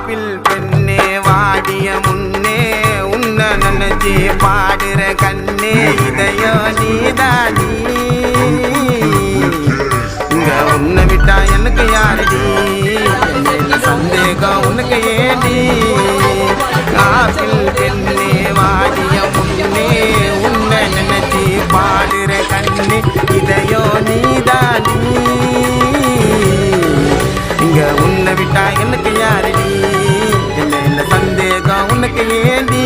apple பெண்ணே வாடிய முன்னே உன்னை நினைச்சு பாடுற கண்ணே இதையோ நீதானி இங்க உன்னை விட்டா எனக்கு யாரடி சந்தேகம் உனக்கு ஏடி ஆப்பிள் பெண்ணே வாடிய முன்னே உன்னை நினைச்சு பாடுற கண்ணே இதையோ நீதானி இங்க உன்னை விட்டா எனக்கு யாரடி என்ன சந்தேகம் உனக்கு ஏண்டி